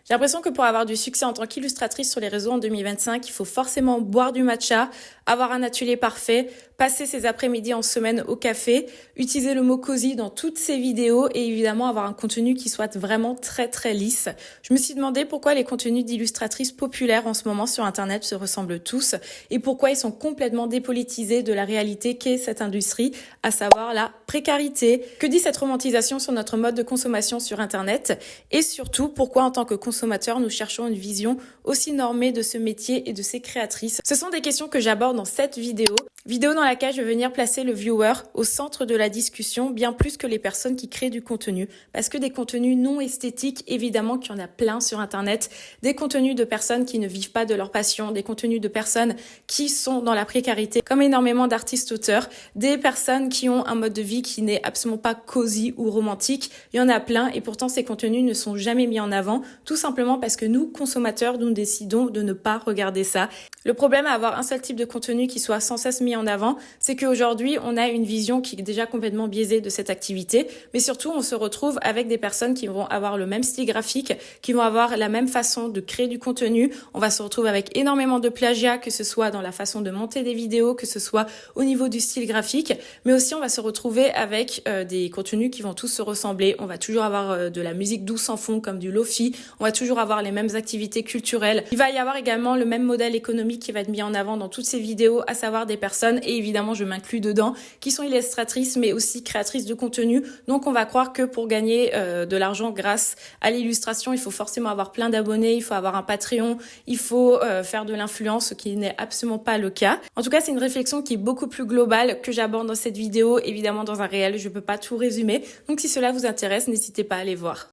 J'ai l'impression que pour avoir du succès en tant qu'illustratrice sur les réseaux en 2025, il faut forcément boire du matcha, avoir un atelier parfait, passer ses après-midi en semaine au café, utiliser le mot cosy dans toutes ses vidéos et évidemment avoir un contenu qui soit vraiment très très lisse. Je me suis demandé pourquoi les contenus d'illustratrices populaires en ce moment sur Internet se ressemblent tous et pourquoi ils sont complètement dépolitisés de la réalité qu'est cette industrie, à savoir la précarité. Que dit cette romantisation sur notre mode de consommation sur Internet et surtout pourquoi en tant que consommateurs nous cherchons une vision aussi normée de ce métier et de ses créatrices. Ce sont des questions que j'aborde dans cette vidéo dans laquelle je vais venir placer le viewer au centre de la discussion, bien plus que les personnes qui créent du contenu. Parce que des contenus non esthétiques, évidemment qu'il y en a plein sur Internet, des contenus de personnes qui ne vivent pas de leur passion, des contenus de personnes qui sont dans la précarité, comme énormément d'artistes-auteurs, des personnes qui ont un mode de vie qui n'est absolument pas cosy ou romantique. Il y en a plein et pourtant ces contenus ne sont jamais mis en avant, tout simplement parce que nous, consommateurs, nous décidons de ne pas regarder ça. Le problème à avoir un seul type de contenu qui soit sans cesse mis en avant, c'est qu'aujourd'hui, on a une vision qui est déjà complètement biaisée de cette activité, mais surtout, on se retrouve avec des personnes qui vont avoir le même style graphique, qui vont avoir la même façon de créer du contenu. On va se retrouver avec énormément de plagiat, que ce soit dans la façon de monter des vidéos, que ce soit au niveau du style graphique, mais aussi on va se retrouver avec des contenus qui vont tous se ressembler. On va toujours avoir de la musique douce en fond, comme du lofi. On va toujours avoir les mêmes activités culturelles. Il va y avoir également le même modèle économique qui va être mis en avant dans toutes ces vidéos, à savoir des personnes, et évidemment je m'inclus dedans, qui sont illustratrices mais aussi créatrices de contenu. Donc on va croire que pour gagner de l'argent grâce à l'illustration, il faut forcément avoir plein d'abonnés, il faut avoir un Patreon, il faut faire de l'influence, ce qui n'est absolument pas le cas. En tout cas, c'est une réflexion qui est beaucoup plus globale que j'aborde dans cette vidéo. Évidemment, dans un réel, je peux pas tout résumer. Donc si cela vous intéresse, n'hésitez pas à aller voir.